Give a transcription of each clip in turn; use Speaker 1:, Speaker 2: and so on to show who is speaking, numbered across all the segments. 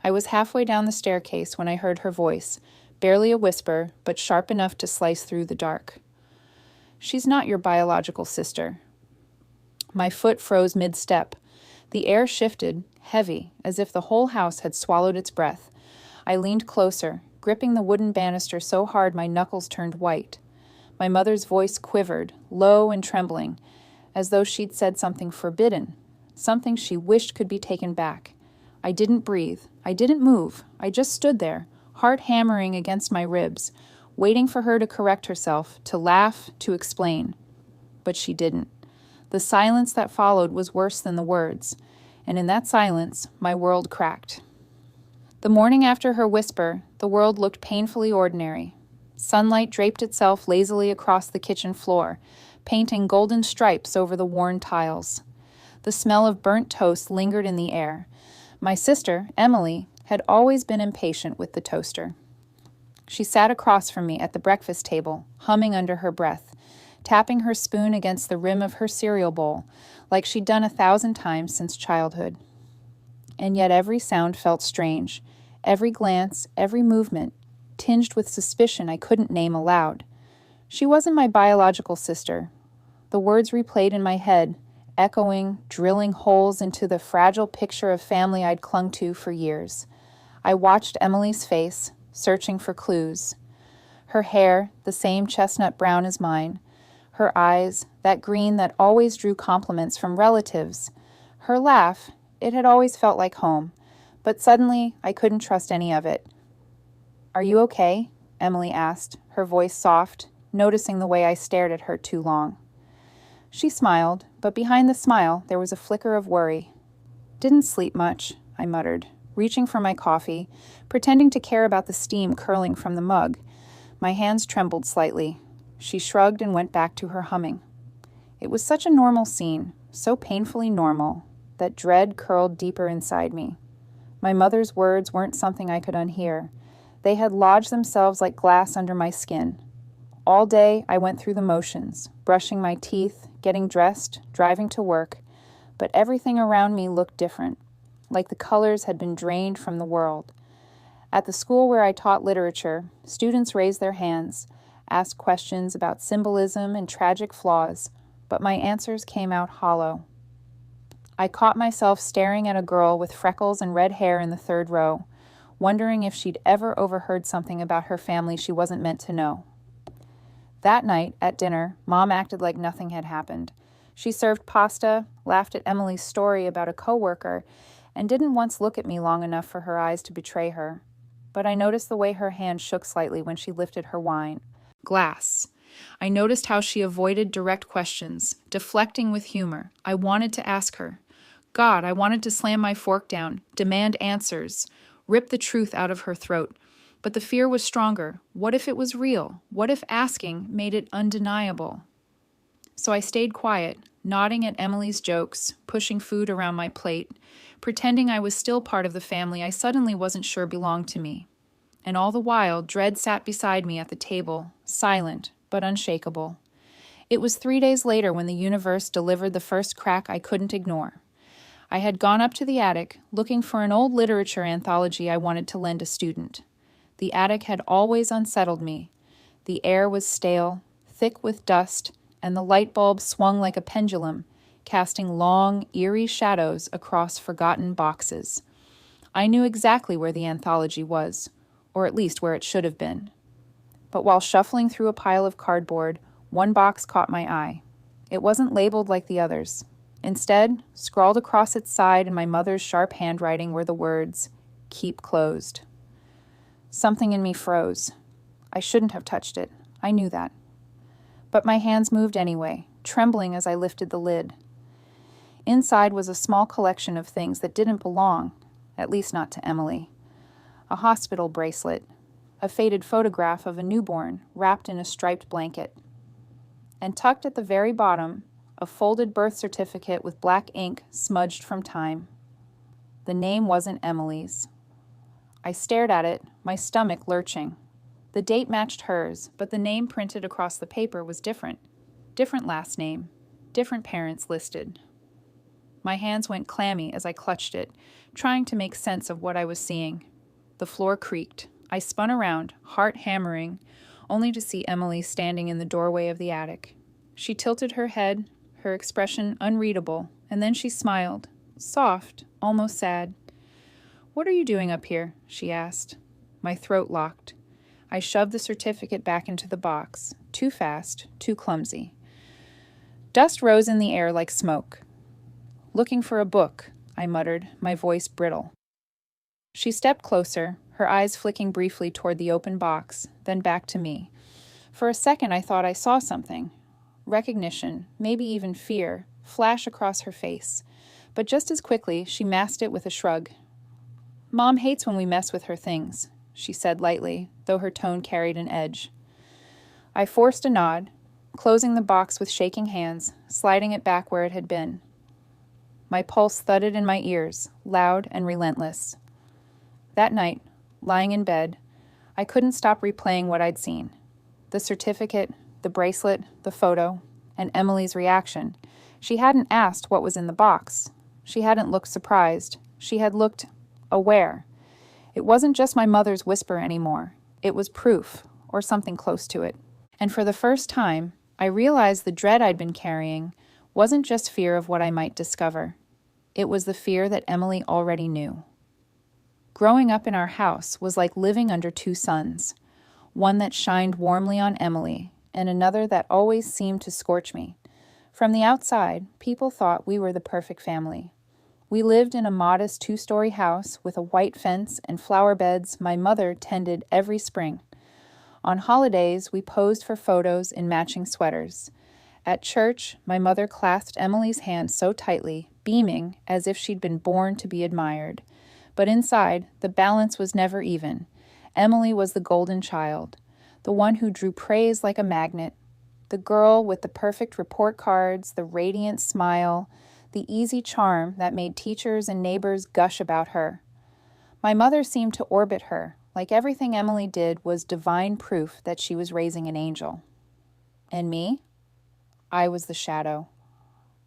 Speaker 1: I was halfway down the staircase when I heard her voice, barely a whisper, but sharp enough to slice through the dark. "She's not your biological sister." My foot froze mid-step. The air shifted, heavy, as if the whole house had swallowed its breath. I leaned closer, gripping the wooden banister so hard my knuckles turned white. My mother's voice quivered, low and trembling, as though she'd said something forbidden, something she wished could be taken back. I didn't breathe. I didn't move. I just stood there, heart hammering against my ribs, waiting for her to correct herself, to laugh, to explain. But she didn't. The silence that followed was worse than the words, and in that silence, my world cracked. The morning after her whisper, the world looked painfully ordinary. Sunlight draped itself lazily across the kitchen floor, painting golden stripes over the worn tiles. The smell of burnt toast lingered in the air. My sister, Emily, had always been impatient with the toaster. She sat across from me at the breakfast table, humming under her breath, tapping her spoon against the rim of her cereal bowl, like she'd done 1,000 times since childhood. And yet every sound felt strange, every glance, every movement, tinged with suspicion I couldn't name aloud. She wasn't my biological sister. The words replayed in my head, echoing, drilling holes into the fragile picture of family I'd clung to for years. I watched Emily's face, searching for clues. Her hair, the same chestnut brown as mine. Her eyes, that green that always drew compliments from relatives. Her laugh, it had always felt like home, but suddenly I couldn't trust any of it. "Are you okay?" Emily asked, her voice soft, noticing the way I stared at her too long. She smiled, but behind the smile there was a flicker of worry. "Didn't sleep much," I muttered, reaching for my coffee, pretending to care about the steam curling from the mug. My hands trembled slightly. She shrugged and went back to her humming. It was such a normal scene, so painfully normal, that dread curled deeper inside me. My mother's words weren't something I could unhear. They had lodged themselves like glass under my skin. All day I went through the motions, brushing my teeth, getting dressed, driving to work, but everything around me looked different, like the colors had been drained from the world. At the school where I taught literature, students raised their hands, asked questions about symbolism and tragic flaws, but my answers came out hollow. I caught myself staring at a girl with freckles and red hair in the third row, wondering if she'd ever overheard something about her family she wasn't meant to know. That night, at dinner, Mom acted like nothing had happened. She served pasta, laughed at Emily's story about a coworker, and didn't once look at me long enough for her eyes to betray her. But I noticed the way her hand shook slightly when she lifted her wine glass. I noticed how she avoided direct questions, deflecting with humor. I wanted to ask her. God, I wanted to slam my fork down, demand answers, rip the truth out of her throat. But the fear was stronger. What if it was real? What if asking made it undeniable? So I stayed quiet, nodding at Emily's jokes, pushing food around my plate, pretending I was still part of the family I suddenly wasn't sure belonged to me. And all the while, dread sat beside me at the table, silent but unshakable. It was 3 days later when the universe delivered the first crack I couldn't ignore. I had gone up to the attic, looking for an old literature anthology I wanted to lend a student. The attic had always unsettled me. The air was stale, thick with dust, and the light bulb swung like a pendulum, casting long, eerie shadows across forgotten boxes. I knew exactly where the anthology was, or at least where it should have been. But while shuffling through a pile of cardboard, one box caught my eye. It wasn't labeled like the others. Instead, scrawled across its side in my mother's sharp handwriting were the words, "Keep closed." Something in me froze. I shouldn't have touched it. I knew that. But my hands moved anyway, trembling as I lifted the lid. Inside was a small collection of things that didn't belong, at least not to Emily. A hospital bracelet, a faded photograph of a newborn wrapped in a striped blanket. And tucked at the very bottom, a folded birth certificate with black ink smudged from time. The name wasn't Emily's. I stared at it, my stomach lurching. The date matched hers, but the name printed across the paper was different. Different last name, different parents listed. My hands went clammy as I clutched it, trying to make sense of what I was seeing. The floor creaked. I spun around, heart hammering, only to see Emily standing in the doorway of the attic. She tilted her head, her expression unreadable, and then she smiled, soft, almost sad. "What are you doing up here?" she asked. My throat locked. I shoved the certificate back into the box, too fast, too clumsy. Dust rose in the air like smoke. "Looking for a book," I muttered, my voice brittle. She stepped closer, her eyes flicking briefly toward the open box, then back to me. For a second I thought I saw something. Recognition, maybe even fear, flash across her face. But just as quickly, she masked it with a shrug. "Mom hates when we mess with her things," she said lightly, though her tone carried an edge. I forced a nod, closing the box with shaking hands, sliding it back where it had been. My pulse thudded in my ears, loud and relentless. That night, lying in bed, I couldn't stop replaying what I'd seen. The certificate, the bracelet, the photo, and Emily's reaction. She hadn't asked what was in the box. She hadn't looked surprised. She had looked aware. It wasn't just my mother's whisper anymore. It was proof, or something close to it. And for the first time, I realized the dread I'd been carrying wasn't just fear of what I might discover. It was the fear that Emily already knew. Growing up in our house was like living under two suns, one that shined warmly on Emily and another that always seemed to scorch me. From the outside, people thought we were the perfect family. We lived in a modest 2-story house with a white fence and flower beds my mother tended every spring. On holidays, we posed for photos in matching sweaters. At church, my mother clasped Emily's hand so tightly, beaming as if she'd been born to be admired. But inside, the balance was never even. Emily was the golden child, the one who drew praise like a magnet, the girl with the perfect report cards, the radiant smile, the easy charm that made teachers and neighbors gush about her. My mother seemed to orbit her, like everything Emily did was divine proof that she was raising an angel. And me? I was the shadow.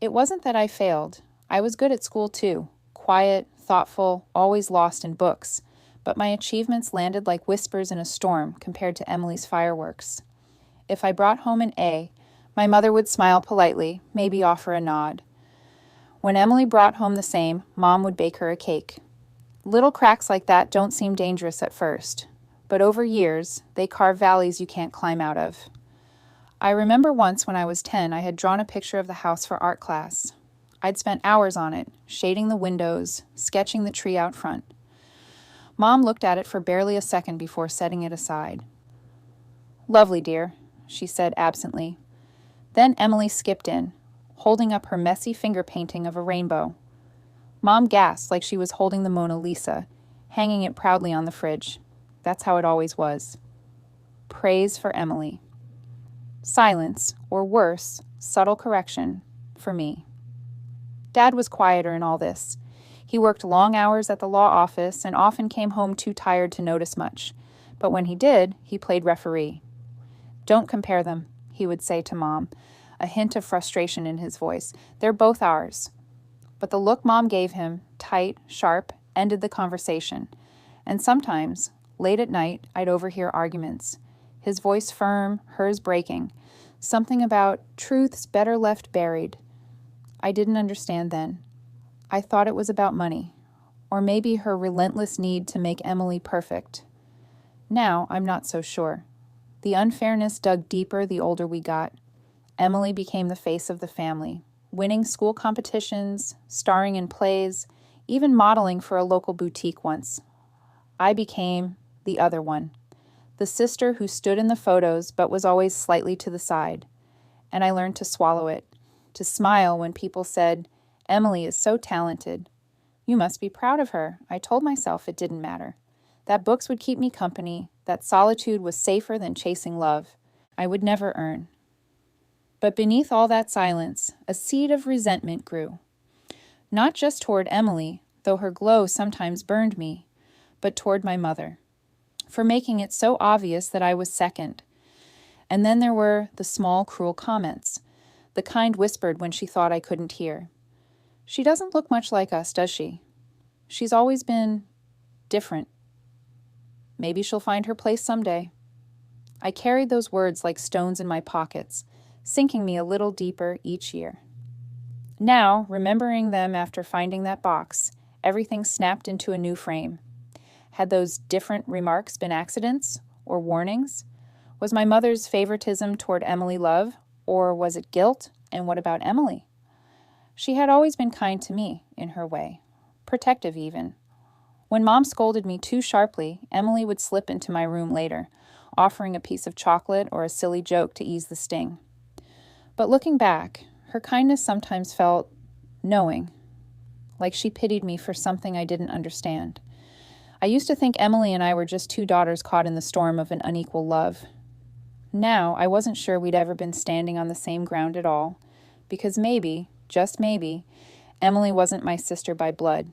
Speaker 1: It wasn't that I failed. I was good at school too, quiet, thoughtful, always lost in books, but my achievements landed like whispers in a storm compared to Emily's fireworks. If I brought home an A, my mother would smile politely, maybe offer a nod. When Emily brought home the same, Mom would bake her a cake. Little cracks like that don't seem dangerous at first, but over years, they carve valleys you can't climb out of. I remember once when I was 10, I had drawn a picture of the house for art class. I'd spent hours on it, shading the windows, sketching the tree out front. Mom looked at it for barely a second before setting it aside. "Lovely, dear," she said absently. Then Emily skipped in, holding up her messy finger painting of a rainbow. Mom gasped like she was holding the Mona Lisa, hanging it proudly on the fridge. That's how it always was. Praise for Emily. Silence, or worse, subtle correction, for me. Dad was quieter in all this. He worked long hours at the law office and often came home too tired to notice much. But when he did, he played referee. "Don't compare them," he would say to Mom, a hint of frustration in his voice. "They're both ours." But the look Mom gave him, tight, sharp, ended the conversation. And sometimes, late at night, I'd overhear arguments. His voice firm, hers breaking. Something about truths better left buried. I didn't understand then. I thought it was about money, or maybe her relentless need to make Emily perfect. Now I'm not so sure. The unfairness dug deeper the older we got. Emily became the face of the family, winning school competitions, starring in plays, even modeling for a local boutique once. I became the other one, the sister who stood in the photos but was always slightly to the side. And I learned to swallow it, to smile when people said, "Emily is so talented." "You must be proud of her." I told myself it didn't matter. That books would keep me company, that solitude was safer than chasing love. I would never earn. But beneath all that silence, a seed of resentment grew. Not just toward Emily, though her glow sometimes burned me, but toward my mother, for making it so obvious that I was second. And then there were the small, cruel comments, the kind whispered when she thought I couldn't hear. She doesn't look much like us, does she? She's always been different. Maybe she'll find her place someday. I carried those words like stones in my pockets, sinking me a little deeper each year. Now, remembering them after finding that box, everything snapped into a new frame. Had those different remarks been accidents or warnings? Was my mother's favoritism toward Emily love, or was it guilt? And what about Emily? She had always been kind to me, in her way, protective even. When Mom scolded me too sharply, Emily would slip into my room later, offering a piece of chocolate or a silly joke to ease the sting. But looking back, her kindness sometimes felt knowing, like she pitied me for something I didn't understand. I used to think Emily and I were just two daughters caught in the storm of an unequal love. Now, I wasn't sure we'd ever been standing on the same ground at all, because maybe, just maybe, Emily wasn't my sister by blood.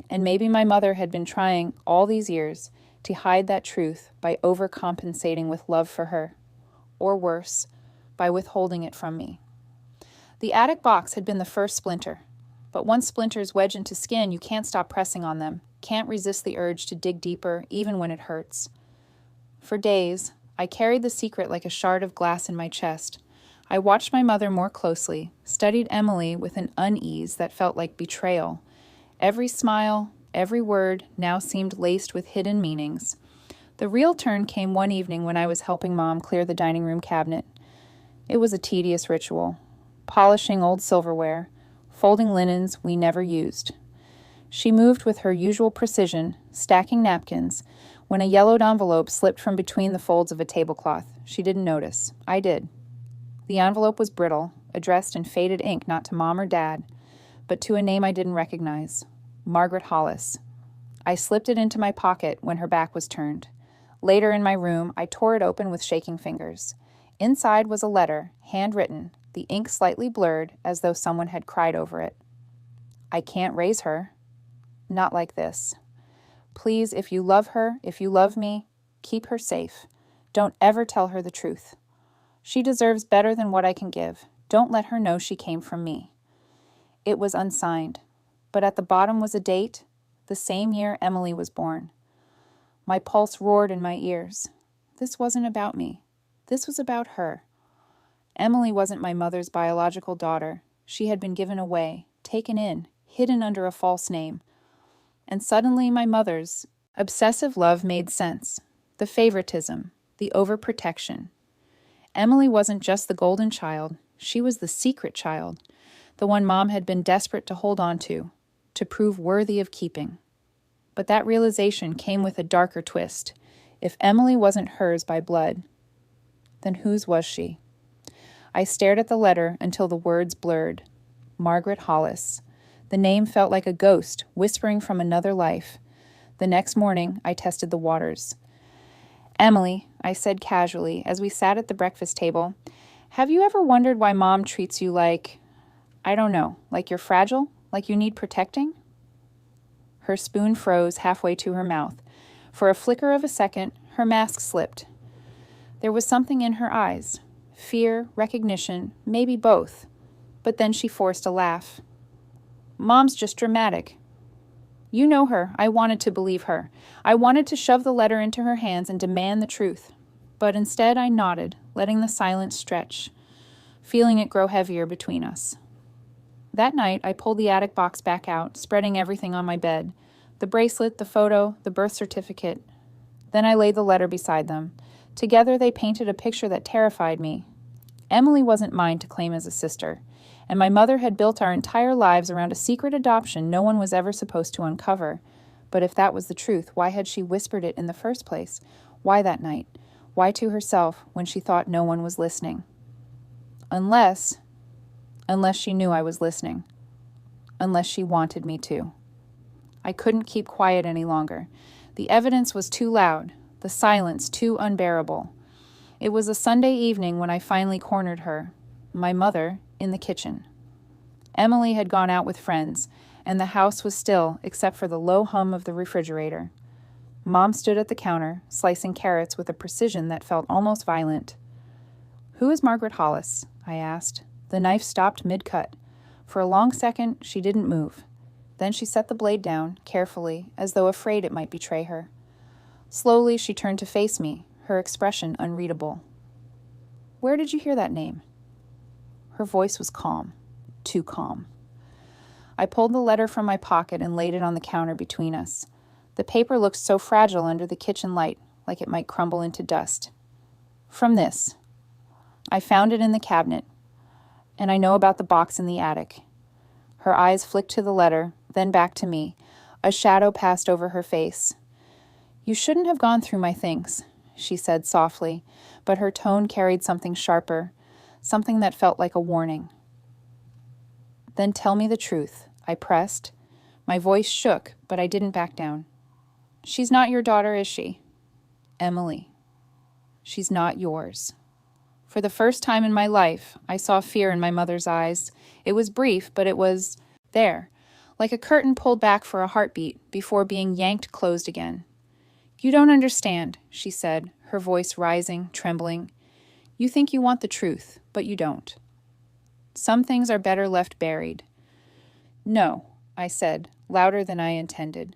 Speaker 1: And maybe my mother had been trying all these years to hide that truth by overcompensating with love for her, or worse, by withholding it from me. The attic box had been the first splinter, but once splinters wedge into skin, you can't stop pressing on them, can't resist the urge to dig deeper even when it hurts. For days, I carried the secret like a shard of glass in my chest. I watched my mother more closely, studied Emily with an unease that felt like betrayal. Every smile, every word now seemed laced with hidden meanings. The real turn came one evening when I was helping Mom clear the dining room cabinet. It was a tedious ritual, polishing old silverware, folding linens we never used. She moved with her usual precision, stacking napkins, when a yellowed envelope slipped from between the folds of a tablecloth. She didn't notice. I did. The envelope was brittle, addressed in faded ink not to Mom or Dad, but to a name I didn't recognize, Margaret Hollis. I slipped it into my pocket when her back was turned. Later in my room, I tore it open with shaking fingers. Inside was a letter, handwritten, the ink slightly blurred as though someone had cried over it. I can't raise her. Not like this. Please, if you love her, if you love me, keep her safe. Don't ever tell her the truth. She deserves better than what I can give. Don't let her know she came from me. It was unsigned, but at the bottom was a date, the same year Emily was born. My pulse roared in my ears. This wasn't about me. This was about her. Emily wasn't my mother's biological daughter. She had been given away, taken in, hidden under a false name. And suddenly my mother's obsessive love made sense. The favoritism, the overprotection. Emily wasn't just the golden child. She was the secret child, the one Mom had been desperate to hold on to prove worthy of keeping. But that realization came with a darker twist. If Emily wasn't hers by blood, then whose was she? I stared at the letter until the words blurred. Margaret Hollis. The name felt like a ghost whispering from another life. The next morning, I tested the waters. Emily, I said casually as we sat at the breakfast table, have you ever wondered why Mom treats you like, I don't know, like you're fragile, like you need protecting? Her spoon froze halfway to her mouth. For a flicker of a second, her mask slipped. There was something in her eyes, fear, recognition, maybe both. But then she forced a laugh. Mom's just dramatic. You know her. I wanted to believe her. I wanted to shove the letter into her hands and demand the truth. But instead I nodded, letting the silence stretch, feeling it grow heavier between us. That night, I pulled the attic box back out, spreading everything on my bed. The bracelet, the photo, the birth certificate. Then I laid the letter beside them. Together they painted a picture that terrified me. Emily wasn't mine to claim as a sister, and my mother had built our entire lives around a secret adoption no one was ever supposed to uncover. But if that was the truth, why had she whispered it in the first place? Why that night? Why to herself when she thought no one was listening? Unless she knew I was listening. Unless she wanted me to. I couldn't keep quiet any longer. The evidence was too loud, the silence too unbearable. It was a Sunday evening when I finally cornered her, my mother, in the kitchen. Emily had gone out with friends, and the house was still except for the low hum of the refrigerator. Mom stood at the counter, slicing carrots with a precision that felt almost violent. Who is Margaret Hollis? I asked. The knife stopped mid-cut. For a long second, she didn't move. Then she set the blade down, carefully, as though afraid it might betray her. Slowly, she turned to face me, her expression unreadable. "Where did you hear that name?" Her voice was calm, too calm. I pulled the letter from my pocket and laid it on the counter between us. The paper looked so fragile under the kitchen light, like it might crumble into dust. "From this. I found it in the cabinet, and I know about the box in the attic." Her eyes flicked to the letter, then back to me. A shadow passed over her face. "You shouldn't have gone through my things," she said softly, but her tone carried something sharper, something that felt like a warning. "Then tell me the truth," I pressed. My voice shook, but I didn't back down. "She's not your daughter, is she?" "Emily. She's not yours." For the first time in my life, I saw fear in my mother's eyes. It was brief, but it was there, like a curtain pulled back for a heartbeat before being yanked closed again. "You don't understand," she said, her voice rising, trembling. "You think you want the truth, but you don't. Some things are better left buried." "No," I said, louder than I intended.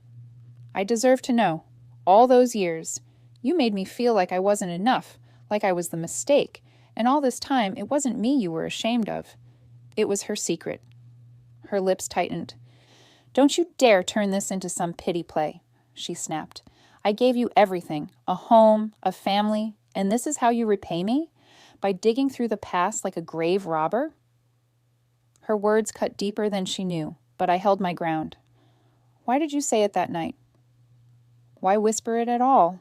Speaker 1: "I deserve to know. All those years. You made me feel like I wasn't enough, like I was the mistake, and all this time it wasn't me you were ashamed of. It was her secret." Her lips tightened. "Don't you dare turn this into some pity play," she snapped. "I gave you everything, a home, a family, and this is how you repay me? By digging through the past like a grave robber?" Her words cut deeper than she knew, but I held my ground. "Why did you say it that night? Why whisper it at all?"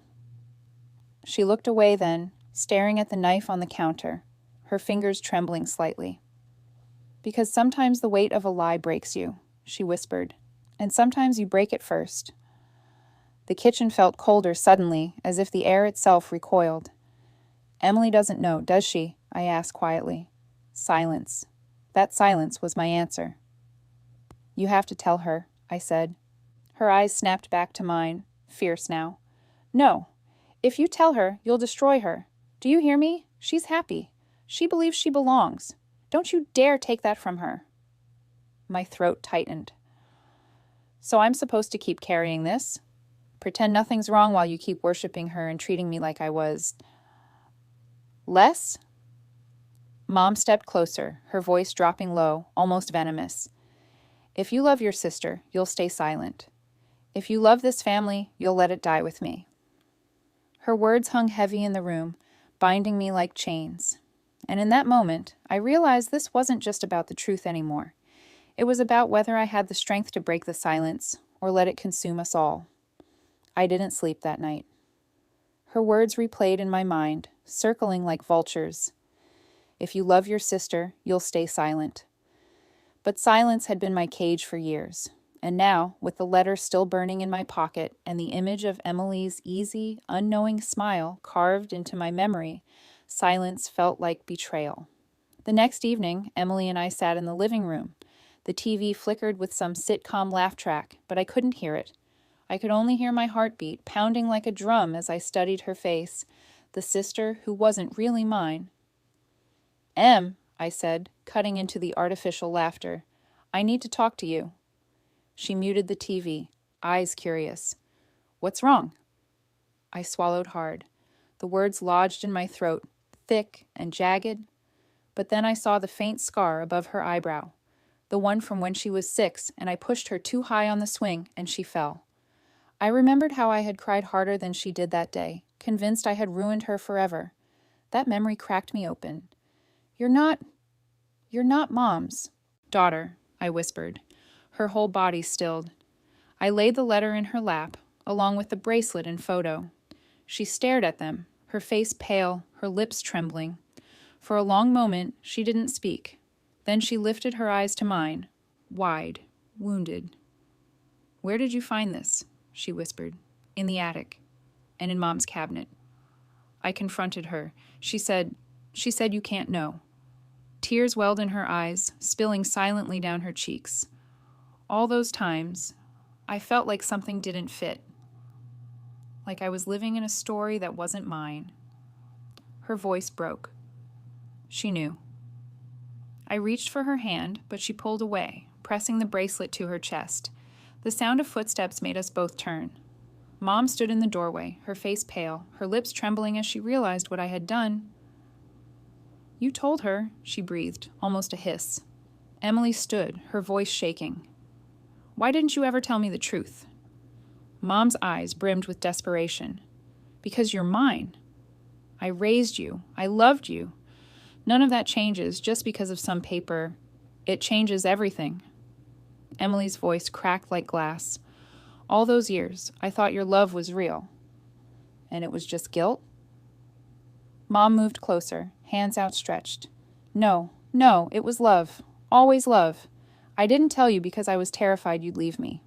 Speaker 1: She looked away then, staring at the knife on the counter, her fingers trembling slightly. "Because sometimes the weight of a lie breaks you," she whispered, "and sometimes you break it first." The kitchen felt colder suddenly, as if the air itself recoiled. "Emily doesn't know, does she?" I asked quietly. Silence. That silence was my answer. "You have to tell her," I said. Her eyes snapped back to mine, fierce now. "No. If you tell her, you'll destroy her. Do you hear me? She's happy. She believes she belongs. Don't you dare take that from her." My throat tightened. "So I'm supposed to keep carrying this? Pretend nothing's wrong while you keep worshiping her and treating me like I was less?" Mom stepped closer, her voice dropping low, almost venomous. "If you love your sister, you'll stay silent. If you love this family, you'll let it die with me." Her words hung heavy in the room, binding me like chains. And in that moment, I realized this wasn't just about the truth anymore. It was about whether I had the strength to break the silence or let it consume us all. I didn't sleep that night. Her words replayed in my mind, circling like vultures. If you love your sister, you'll stay silent. But silence had been my cage for years. And now, with the letter still burning in my pocket and the image of Emily's easy, unknowing smile carved into my memory, silence felt like betrayal. The next evening, Emily and I sat in the living room. The TV flickered with some sitcom laugh track, but I couldn't hear it. I could only hear my heartbeat pounding like a drum as I studied her face, the sister who wasn't really mine. "Em," I said, cutting into the artificial laughter, "I need to talk to you." She muted the TV, eyes curious. "What's wrong?" I swallowed hard. The words lodged in my throat, thick and jagged. But then I saw the faint scar above her eyebrow, the one from when she was 6, and I pushed her too high on the swing, and she fell. I remembered how I had cried harder than she did that day, convinced I had ruined her forever. That memory cracked me open. You're not Mom's daughter," I whispered. Her whole body stilled. I laid the letter in her lap, along with the bracelet and photo. She stared at them, her face pale, her lips trembling. For a long moment, she didn't speak. Then she lifted her eyes to mine, wide, wounded. "Where did you find this?" she whispered. "In the attic, and in Mom's cabinet." I confronted her. She said you can't know." Tears welled in her eyes, spilling silently down her cheeks. All those times, I felt like something didn't fit. Like I was living in a story that wasn't mine. Her voice broke. She knew. I reached for her hand, but she pulled away, pressing the bracelet to her chest. The sound of footsteps made us both turn. Mom stood in the doorway, her face pale, her lips trembling as she realized what I had done. "You told her," she breathed, almost a hiss. Emily stood, her voice shaking. "Why didn't you ever tell me the truth?" Mom's eyes brimmed with desperation. "Because you're mine. I raised you. I loved you. None of that changes just because of some paper. It changes everything." Emily's voice cracked like glass. "All those years, I thought your love was real. And it was just guilt?" Mom moved closer, hands outstretched. No, it was love. Always love. I didn't tell you because I was terrified you'd leave me."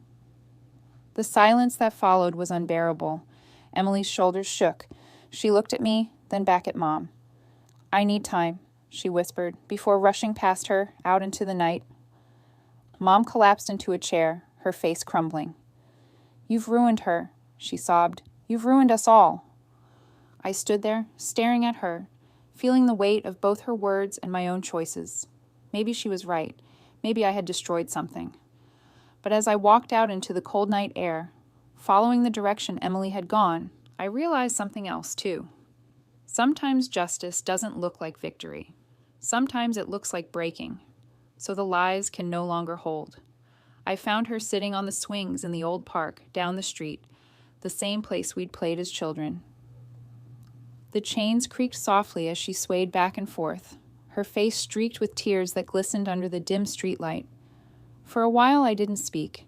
Speaker 1: The silence that followed was unbearable. Emily's shoulders shook. She looked at me, then back at Mom. "I need time," she whispered, before rushing past her, out into the night. Mom collapsed into a chair, her face crumbling. "You've ruined her," she sobbed. "You've ruined us all." I stood there, staring at her, feeling the weight of both her words and my own choices. Maybe she was right. Maybe I had destroyed something. But as I walked out into the cold night air, following the direction Emily had gone, I realized something else, too. Sometimes justice doesn't look like victory. Sometimes it looks like breaking, so the lies can no longer hold. I found her sitting on the swings in the old park down the street, the same place we'd played as children. The chains creaked softly as she swayed back and forth, her face streaked with tears that glistened under the dim streetlight. For a while I didn't speak.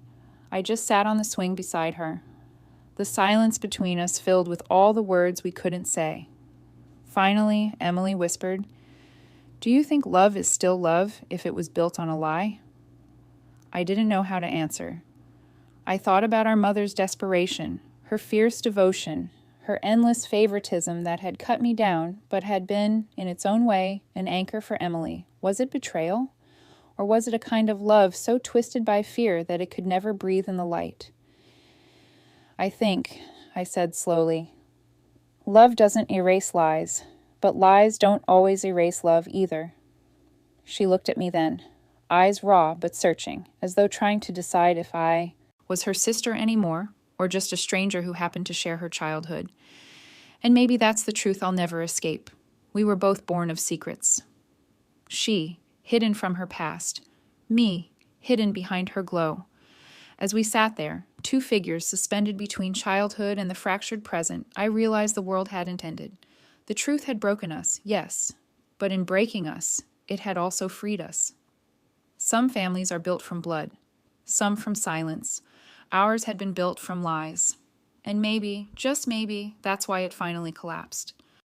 Speaker 1: I just sat on the swing beside her. The silence between us filled with all the words we couldn't say. Finally, Emily whispered, "Do you think love is still love if it was built on a lie?" I didn't know how to answer. I thought about our mother's desperation, her fierce devotion, her endless favoritism that had cut me down, but had been, in its own way, an anchor for Emily. Was it betrayal? Or was it a kind of love so twisted by fear that it could never breathe in the light? I said slowly, love doesn't erase lies, but lies don't always erase love either. She looked at me then, eyes raw but searching, as though trying to decide if I was her sister anymore, or just a stranger who happened to share her childhood. And maybe that's the truth I'll never escape. We were both born of secrets. She, hidden from her past. Me, hidden behind her glow. As we sat there, two figures suspended between childhood and the fractured present, I realized the world hadn't ended. The truth had broken us, yes, but in breaking us, it had also freed us. Some families are built from blood, some from silence. Ours had been built from lies. And maybe, just maybe, that's why it finally collapsed.